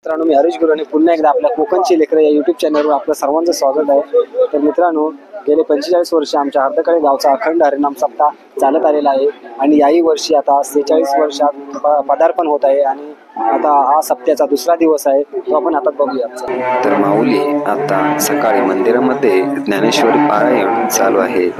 मित्रांनो, मी हरीश गुरु आणि पुन्हा एकदा आपल्या कोकणची लेकरं या यूट्यूब चॅनलवर आपलं सर्वांचं स्वागत आहे। तर मित्रांनो, गेले 45 वर्ष आमच्या हर्दकळे गावचा अखंड हरिनाम सप्ताह चालत आलेला आहे आणि याही वर्षी आता 46 वर्षात पदार्पण होत आहे आणि आता हा सप्त्याचा दुसरा दिवस आहे, तो आपण आता बघूया। तर माऊली आता सकाळी मंदिरामध्ये ज्ञानेश्वरी पारायण चालू आहे।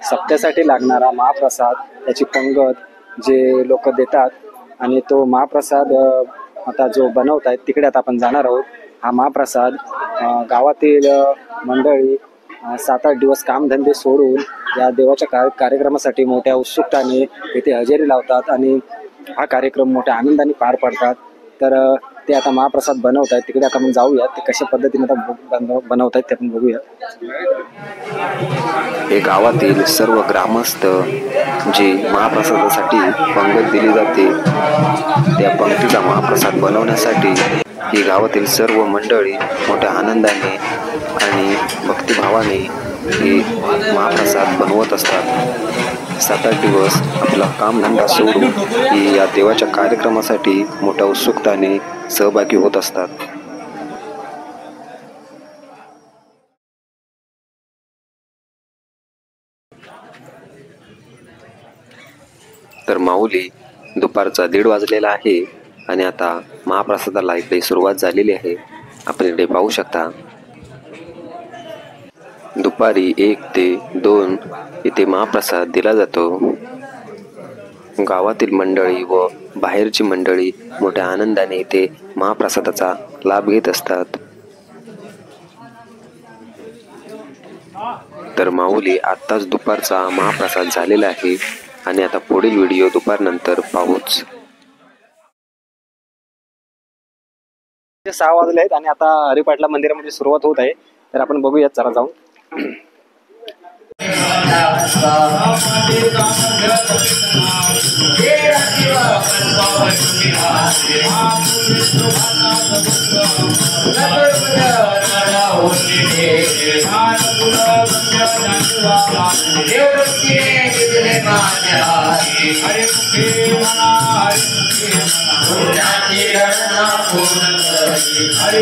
सप्त्यासाठी लागणारा महाप्रसाद, त्याची पंगत जे लोक देतात आणि तो महाप्रसाद आता जो बनवत आहेत तिकडे आता आपण जाणार आहोत। हा महाप्रसाद गावातील मंडळी 7-8 दिवस कामधंदे सोडून या देवाच्या कार्यक्रमासाठी मोठ्या उत्सुकतेने येथे हजेरी लावतात आणि हा कार्यक्रम मोठ्या आनंदाने पार पाडतात। तर ते आता महाप्रसाद बनवत आहेत, तिकडे आता आपण जाऊया, ते कशा पद्धतीने आता बनवत आहेत ते आपण बघूया। हे गावातील सर्व ग्रामस्थ जे महाप्रसादासाठी पंगत दिली जाते, त्या पंक्तीचा महाप्रसाद बनवण्यासाठी ही गावातील सर्व मंडळी मोठ्या आनंदाने आणि भक्तिभावाने हे महाप्रसाद बनवत असतात। 7-8 दिवस आपला कामधंदा सोडून ही या देवाच्या कार्यक्रमासाठी मोठ्या उत्सुकतेने सहभागी होत असतात। तर माऊली दुपारचा 1:30 वाजलेला आहे आणि आता महाप्रसादाला इकडे सुरुवात झालेली आहे। आपण इकडे पाहू शकता, दुपारी 1 ते 2 इथे महाप्रसाद दिला जातो। गावातील मंडळी व बाहेरची मंडळी मोठ्या आनंदाने इथे महाप्रसादाचा लाभ घेत असतात। तर माऊली आत्ताच दुपारचा महाप्रसाद झालेला आहे आणि आता पुढील व्हिडिओ दुपारनंतर पाहूच। 6 वाजले आहेत आणि आता हरिपाटला मंदिरामध्ये सुरुवात होत आहे, तर आपण बघूयात जरा जाऊन। Hare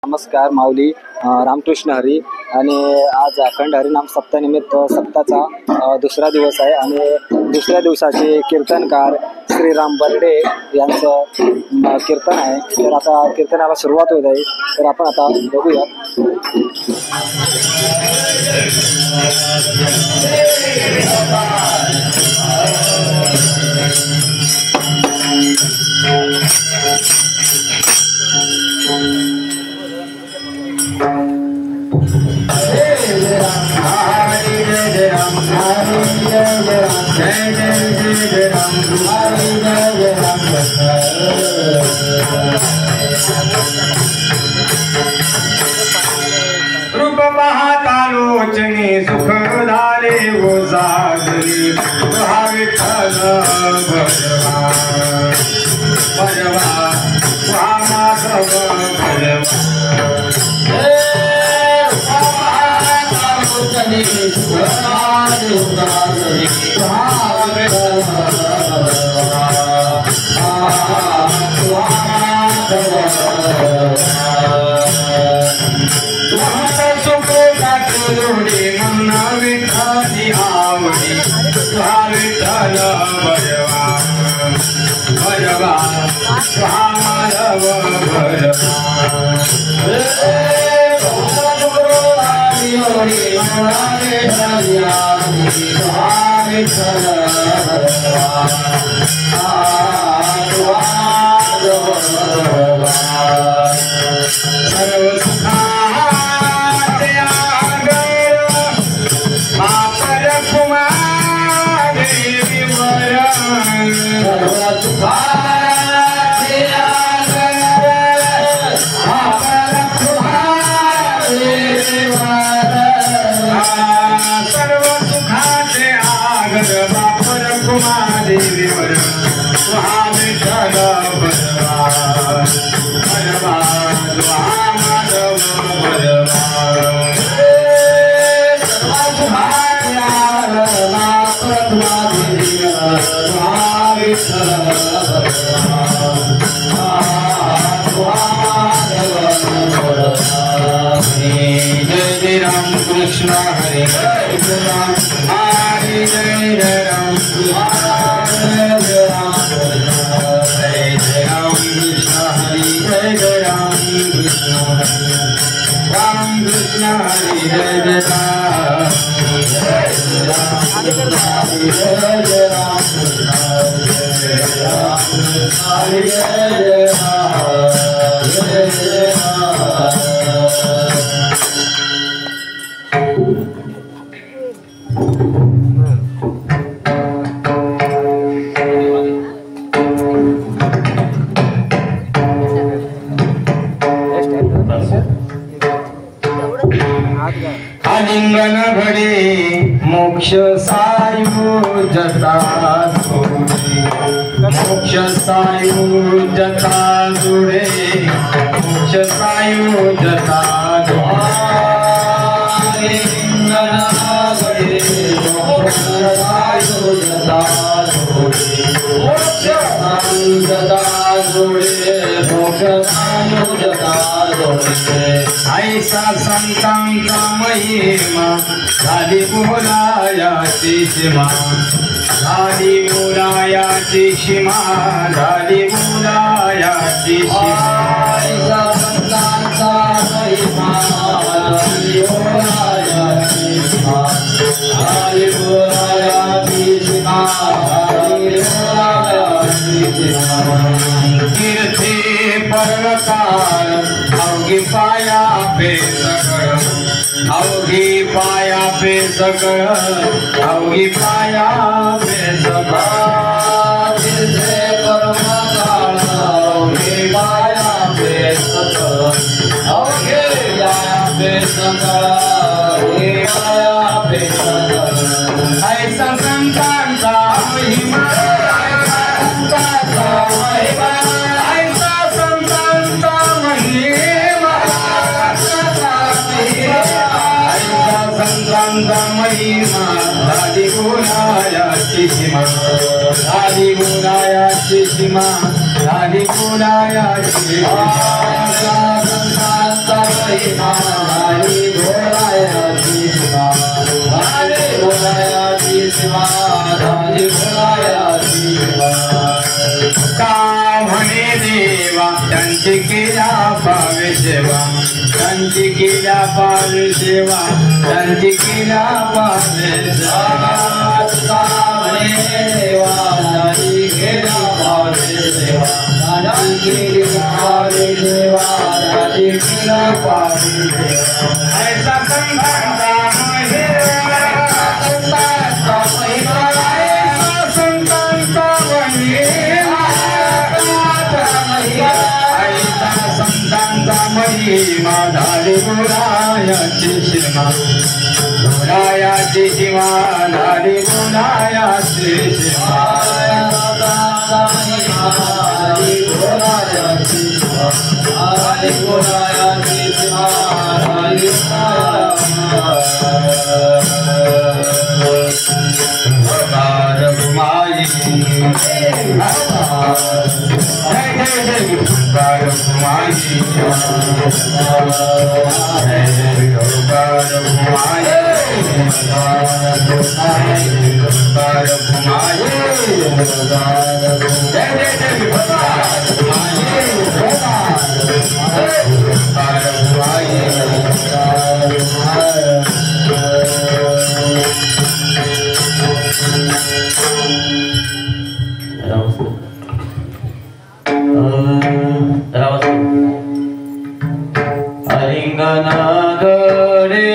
नमस्कार माऊली, रामकृष्ण हरी. आणि आज अखंड हरिनाम सप्तानिमित्त सप्ताचा दुसरा दिवस आहे आणि दुसऱ्या दिवसाचे कीर्तनकार श्रीराम बर्डे यांचं कीर्तन आहे. तर आता कीर्तनाला सुरुवात होत आहे. तर आपण आता बघूया. रूप पाहता लोचनी सुख झाले वो जागली हा विठ्ठल भगवा भगवा हा Madhav Krishna Hare Krishna Hare Jai Ram Hare Ram Hare Ram Krishna Hare Jai Ram Krishna Ram Krishna Hare Jai Ram Hare Jai Ram मोक्ष सायुजता जोडे मोक्ष सायुजता जोडे मोक्ष सायुजता जोडे मोक्ष सायुजता जोडे मोक्ष सायुजता जोडे मोक्ष सायुजता जोडे ऐसा संतांचा महिमा झाली बोलायाची सीमा झाली बोलायाची सीमा झाली बोलायाची सीमा ऐसा संतांचा महिमा झाली बोलायाची सीमा झाली बोलायाची सीमा झाली बोलायाची सीमा कीर्ती पर्वतार अवघी पाया पे सगळ अवघी पाया पे सगळ अवघी पाया पे सगळ कीर्ती पर्वतार अवघी पाया पे सगळ अवघी पाया पे सगळ अवघी पाया पे सगळ ऐसा संतांचा महिमा महिमा झाली बोलायाची सीमा झाली बोलायाची सीमा झाली बोलायाची संतांचा महिमा झाली बोलायाची सीमा झाली बोलायाची सीमा झाली बोलायाची सीमा का म्हणे देवा त्यांची केल्या पावे सेवा त्यांची केल्या पावे सेवा त्यांची केल्या पावे सेवा म्हणे देवा त्यांची केल्या पावे सेवा त्यांची केल्या पावे सेवा त्यांची केल्या पावे सेवा ऐसा संतांचा महिमा संतांचा महिमा ऐसा संतांचा महिमा संतांचा महिमा झाली बोलायाची सीमा बोलायाची सीमा झाली बोलायाची सीमा झाली बोलायाची सीमा झाली बोलायाची सीमा झाली घुमाई अलिंगनागरे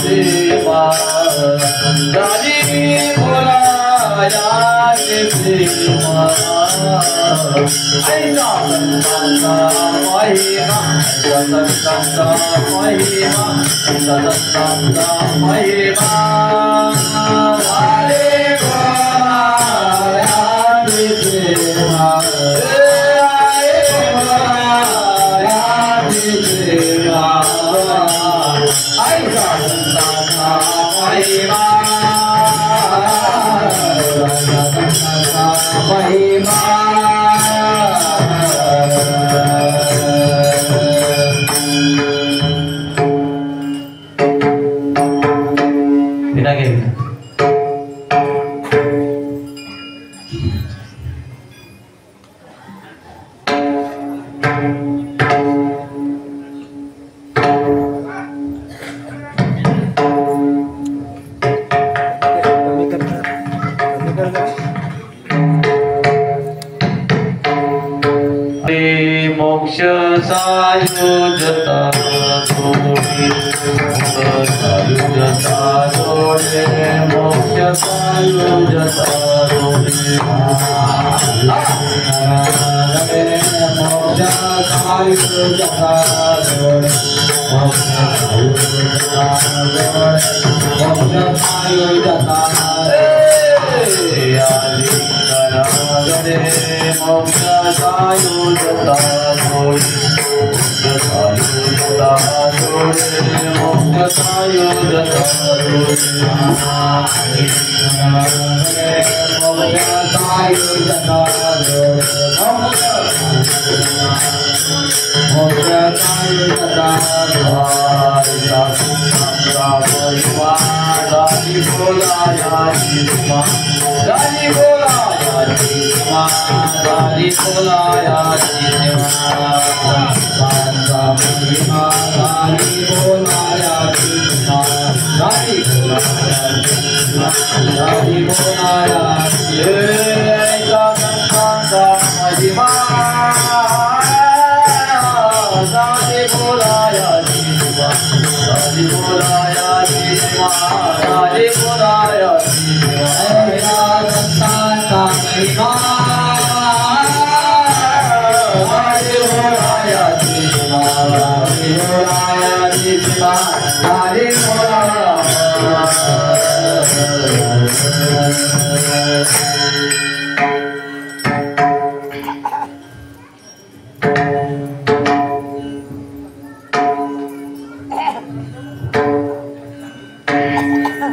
Shiva झाली बोलायाची सीमा ऐसा संतांचा महिमा संतांचा महिमा संतांचा महिमा झाली बोलायाची सीमा मोक्ष सायुजता जोडे सायुजता जोडे मोक्ष सायुजता जोडे मोक्ष सायुजता जोडे मोक्ष सायुजता मोक्ष सायुजता जोडे सायुजता जोडे मोक्ष सायुजता जोडे मोक्ष सायुजता जोडे मोक्ष सायुजता झाली बोलायाची सीमा झाली बोलायाची सीमा झाली बोलायाची सीमा संतांचा महिमा झाली बोलायाची सीमा झाली बोलायाची सीमा झाली बोलायाची संतांचा महिमा झाली बोलायाची सीमा झाली बोलायाची सीमा झाली बोलायाची सीमा संतांचा महिमा झाली बोलायाची सीमा झाली बोलायाची सीमा झाली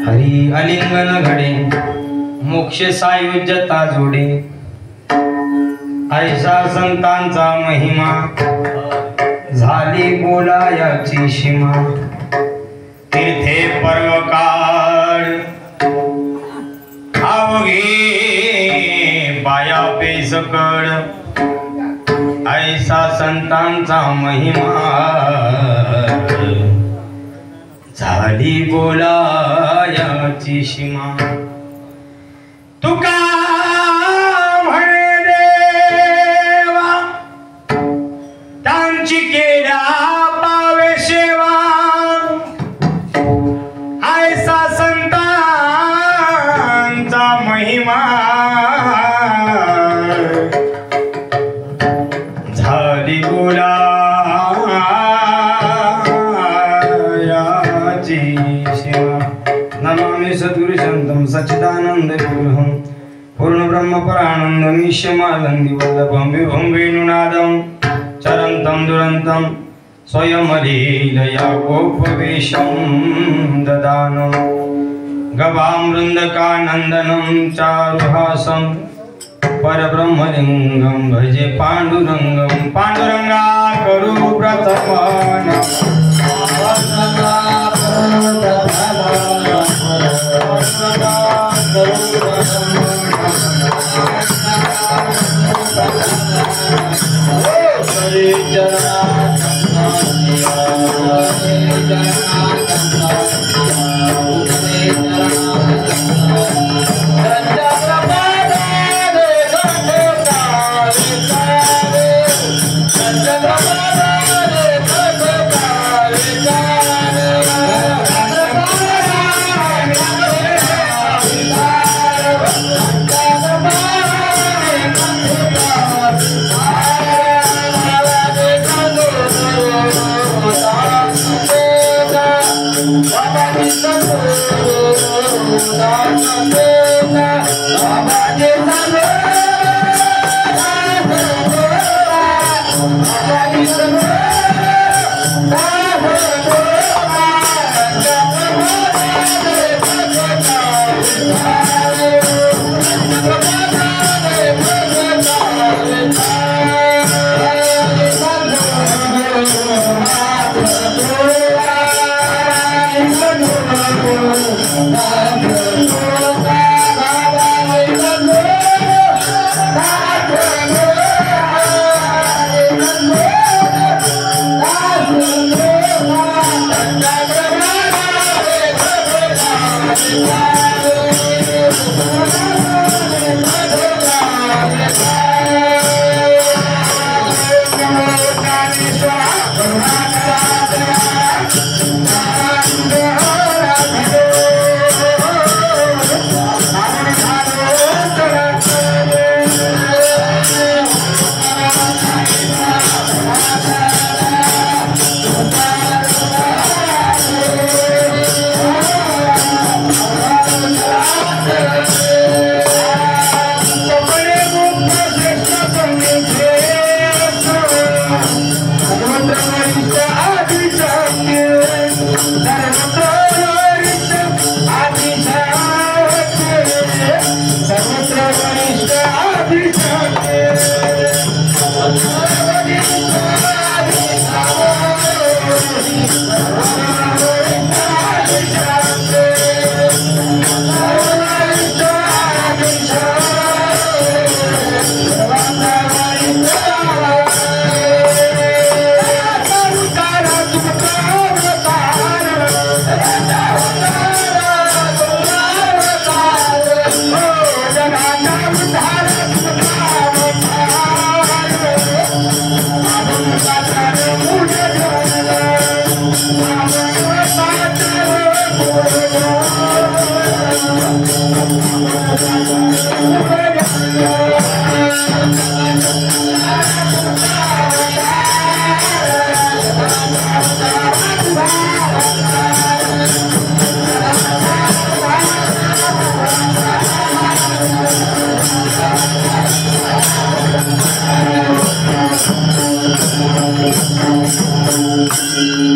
हरी अलिंगन घडे मोक्ष सायुज्यता जोडे ऐसा संतांचा महिमा झाली बोलायाची सीमा तीर्थे पर्वकाळ अवघे बाया पेसकड ऐसा संतांचा महिमा झाली बोलायाची सीमा तुका म्हणे देवा त्यांची केल्या पावे सेवा ऐसा संतांचा महिमा झाली बोलायाची सीमा नमामि सद्गुरु शांतं सच्चिदानंद विग्रहं पूर्ण ब्रह्म परानंद मीश्यमालंदी वल्लभं विभं वेणुनादं चरन्तं दुरन्तं स्वयं लीलया गोपवेशं ददानं गवामृन्दकानन्दनं चारुहासं परब्रह्मलिङ्गं भजे पाण्डुरङ्गं पाण्डुरङ्गा करू प्रतपान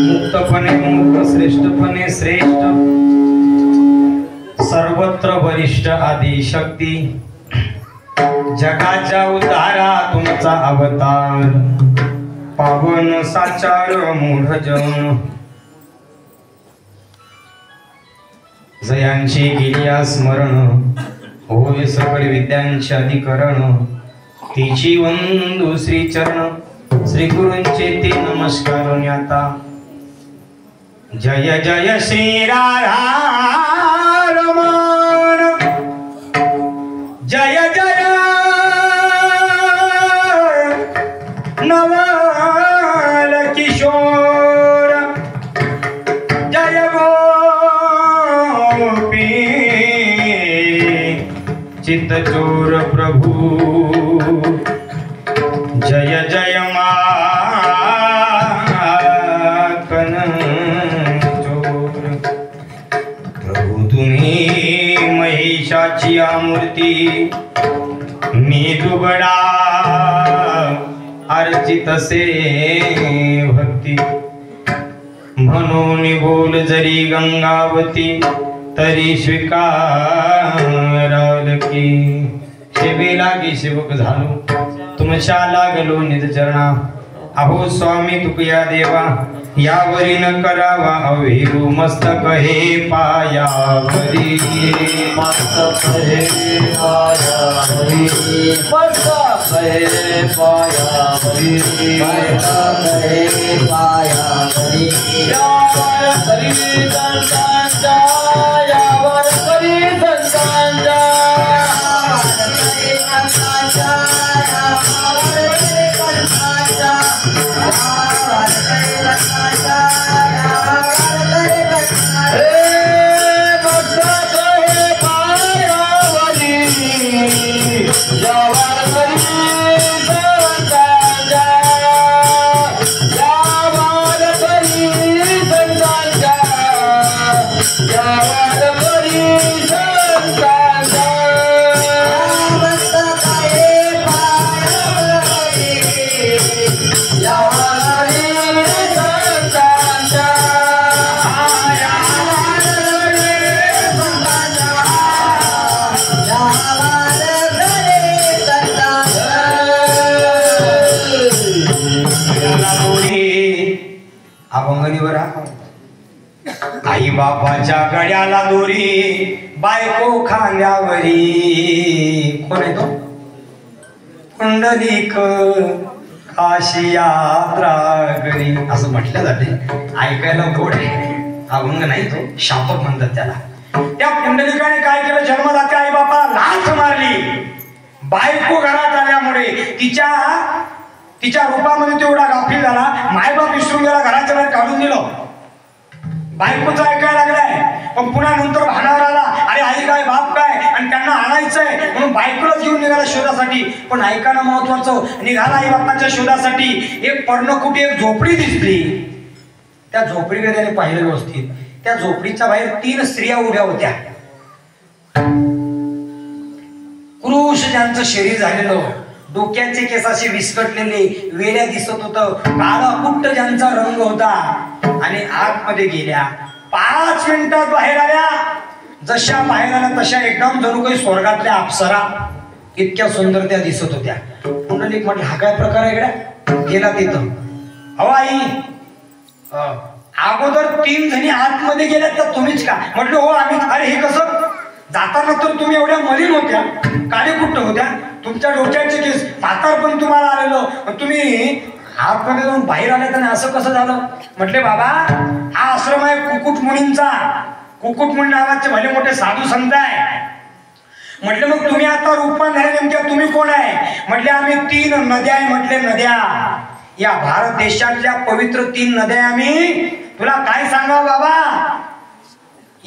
मुक्तपणे मुक्त, श्रेष्ठपणे श्रेष्ठ, सर्वत्र वरिष्ठ आदी शक्ती, जगाच्या उद्धारा तुमचा अवतार, पावन साचार मूढ जन, जयांची गिरिया स्मरण, होय सकळ विद्यांचे अधिकरण, तिची वंदू श्री चरण, श्री गुरूंचे ते नमस्कार न्याता. जय जय श्री राधा रमण, जय जय नवल किशोर, जय गोपी चित्तचोर प्रभू, जय जय माकन चोर. प्रभू तुम्ही महिषाची मूर्ती, मी दुबडा अर्चित से भक्ती, म्हणून बोल जरी गंगावती, तरी स्वीकाराल की. सेवे लागी सेवक झालो, तुमच्या लागलो निज चरणा. अहो स्वामी तुकया देवा, यावरी न करावा अवेरू, मस्तक हे पायावरी, मस्तक हे पायावरी, मस्तक हे पायावरी, मस्तक हे पायावरी. यावर करी संतांचा, यावर करी संतांचा, अभंगणीवर आई बापाच्या गड्याला दोरी, बायको खांद्यावरी. कोण आहे तो? पुंडलिक काशी यात्रा करी, असं म्हटलं जाते. ऐकायला गोड आहे, अभंग नाही तो, शापक म्हणतात त्याला. त्या पुंडलिकाने काय केलं? जन्मदात्या आई बापा लाथ मारली. बायको घरात आल्यामुळे तिच्या रूपामध्ये तेवढा गाफील झाला, मायबाप विसरून गेला, घराच्या बाहेर काढून दिलं. बायकोचं ऐकायला लागलाय, पण पुन्हा नंतर भानावर आला, अरे आई काय बाप काय, आणि त्यांना आणायचंय म्हणून बायकोलाच घेऊन निघाला शोधासाठी. पण ऐकायला महत्वाचं, निघाला आई बापाच्या शोधासाठी. एक पर्णकुटी, एक झोपडी दिसली. त्या झोपडीकडे त्याने पाहिलं व्यवस्थित. त्या झोपडीच्या बाहेर 3 स्त्रिया उभ्या होत्या. पुरुष ज्यांचं शरीर झालेलं, डोक्याचे केस असे विस्कटलेले, वेड्या दिसत होतं, काळा कुट्ट ज्यांचा रंग होता, आणि आतमध्ये गेल्या. 5 मिनिटात बाहेर आल्या. जशा बाहेर आल्या तशा एकदम जणू काही स्वर्गातल्या अप्सरा, इतक्या सुंदर त्या दिसत होत्या. पुंडलिक म्हटलं, हा काय प्रकार आहे इकडे? गेला तिथं. अहो आई, अगोदर 3 जणी आतमध्ये गेल्यात तर तुम्हीच का? म्हटलं हो आम्ही. अरे हे कसं? जाताना तर तुम्ही एवढ्या मलिन होत्या, काळे कुट्ट होत्या, तुमच्या डोक्याचे केस, म्हातार पण तुम्हाला आलेलो, तुम्ही आतमध्ये जाऊन बाहेर आले तर असं कसं झालं? म्हटले बाबा, हा आश्रम आहे कुकुट मुनींचा. कुकुट मुनी नावाचे भले मोठे साधू संत आहे. म्हटले मग तुम्ही आता रूपान झाले, नेमक्या तुम्ही कोण आहे? म्हटले आम्ही 3 नद्या आहे. म्हटले नद्या, या भारत देशातल्या पवित्र 3 नद्या आम्ही. तुला काय सांगावं बाबा,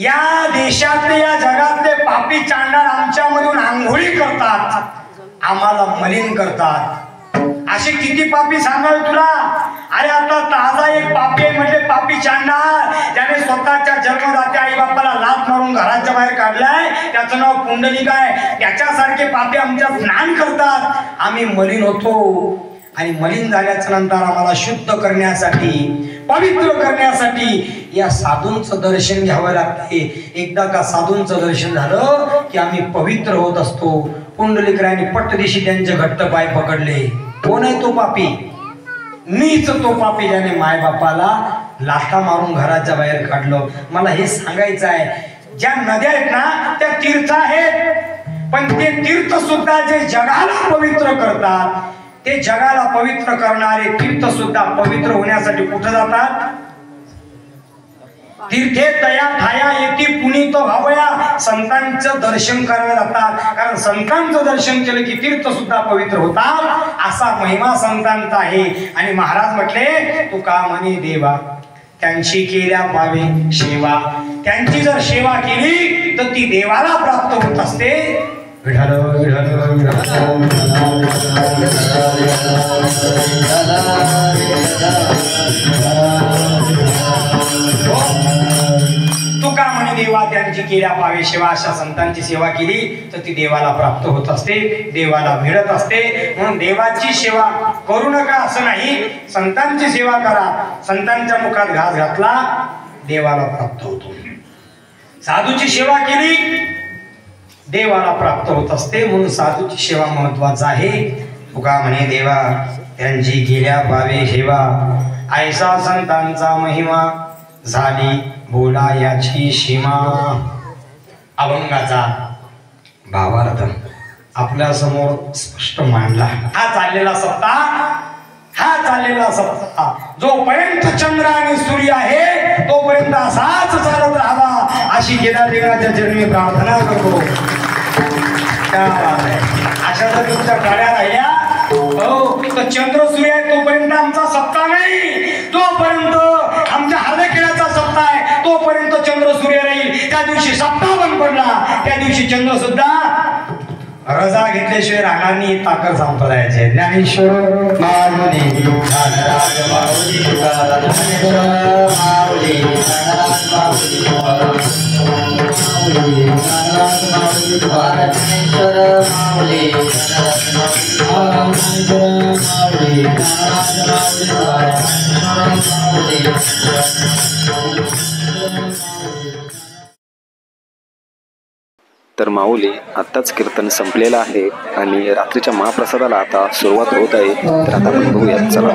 या देशातले या जगातले पापी चांडाळ आमच्यामधून आंघोळी करतात, आम्हाला मलिन करतात. असे किती पापी सांगावे तुला. अरे आता ताजा एक पापी आहे म्हणजे पापी चांडाळ, त्याने स्वतःच्या जन्मदात्या आई बापाला लाथ मारून घराच्या बाहेर काढलाय, त्याचं नाव पुंडलिक आहे. त्याच्यासारखे पापी आमच्या स्नान करतात, आम्ही मलिन होतो. आणि मलिन झाल्याच्या नंतर आम्हाला शुद्ध करण्यासाठी, पवित्र करण्यासाठी या साधूंचं दर्शन घ्यावं लागते. एकदा का साधूंचं दर्शन झालं की आम्ही पवित्र होत असतो. पुंडलिकरायांनी पटदिशी त्यांचे घट्ट पाय पकडले. कोण आहे तो पापी? मीच तो पापी ज्याने मायबापाला लाथा मारून घराच्या बाहेर काढलं. मला हे सांगायचं आहे, ज्या नद्या आहेत ना त्या तीर्थ आहेत, पण ते तीर्थ सुद्धा जे जगाला पवित्र करतात, ते जगाला पवित्र करणारे तीर्थ सुद्धा पवित्र होण्यासाठी कुठे जातात? तीर्थे तया ठाया येती पुनीत व्हावया, संतांचं दर्शन करायला जातात. कारण संतांचं दर्शन केलं की तीर्थ सुद्धा पवित्र होतात. असा महिमा संतांचा आहे. आणि महाराज म्हटले, तू का म्हणे देवा त्यांची केल्या पावे सेवा. त्यांची जर सेवा केली तर ती देवाला प्राप्त होत असते. विठ्ठल विठ्ठल तुका म्हणे देवा त्यांची केल्या पावे सेवा. अशा संतांची सेवा केली तर ती देवाला प्राप्त होत असते, देवाला मिळत असते. म्हणून देवाची सेवा करू नका असं नाही, संतांची सेवा करा. संतांच्या मुखात घास घातला देवाला प्राप्त होतो. साधूची सेवा केली देवाला प्राप्त होत असते. म्हणून साधूची सेवा महत्वाचा आहे. तुका म्हणे देवा त्यांची केल्या पावे सेवा. ऐसा संतांचा महिमा झाली बोला याची सीमा. अभंगाचा भावार्थ आपल्या समोर स्पष्ट मांडला. हा चाललेला सप्ताह जोपर्यंत चंद्र आणि सूर्य आहे तोपर्यंत असाच चालत राहावा, अशी केदारदेवाच्या चरणी प्रार्थना करतो. अशा जर तुमच्या गाड्या राहिल्या तर चंद्र सूर्य आहे तोपर्यंत आमचा सप्ताह नाही. जोपर्यंत आमच्या हरदखेड्याचा सप्ताह आहे तोपर्यंत चंद्र सूर्य राहील. त्या दिवशी सप्ताह बंद पडला, त्या दिवशी चंद्र सुद्धा रजा घेतल्याशिवाय राहणार नाही. ताकद संप्रदायाचे ज्ञानेश्वर माऊली तर माऊली आत्ताच कीर्तन संपलेलं आहे आणि रात्रीच्या महाप्रसादाला आता सुरुवात होत आहे. तर आता आपण बघूया. चला.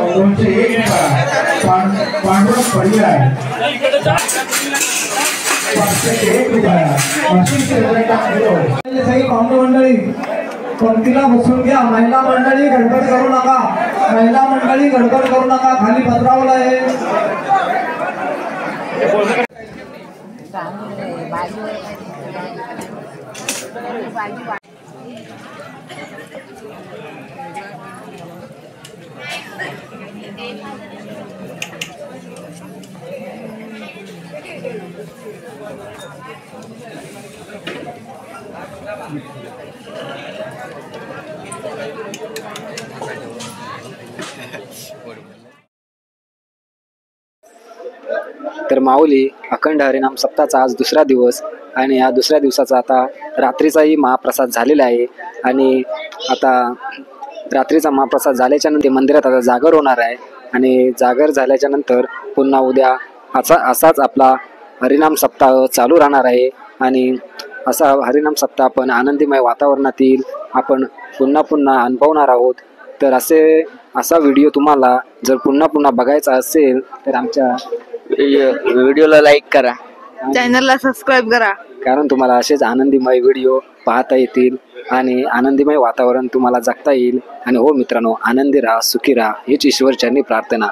मंडळी पंक्तीला बसून घ्या. महिला मंडळी गडबड करू नका, महिला मंडळी गडबड करू नका. खाली पत्रावलं आहे. तर माऊली अखंड हरिनाम सप्ताहाचा आज दुसरा दिवस आणि या दुसऱ्या दिवसाचा आता रात्रीचाही महाप्रसाद झालेला आहे. आणि आता रात्रीचा महाप्रसाद झाल्याच्या नंतर मंदिरात आता जागर होणार आहे आणि जागर झाल्याच्या नंतर पुन्हा उद्या असाच आपला हरिनाम सप्ताह चालू राहणार आहे. आणि असा हरिनाम सप्ताह आपण आनंदीमय वातावरणातील आपण पुन्हा अनुभवणार आहोत. तर असा व्हिडिओ तुम्हाला जर पुन्हा बघायचा असेल तर आमच्या व्हिडिओला लाईक करा, चॅनलला सबस्क्राईब करा. कारण तुम्हाला असेच आनंदीमय व्हिडिओ पाहता येतील आणि आनंदीमय वातावरण तुम्हाला जगता येईल. आणि हो मित्रांनो, आनंदी राहा, सुखी राहा हीच ईश्वर चरणी प्रार्थना.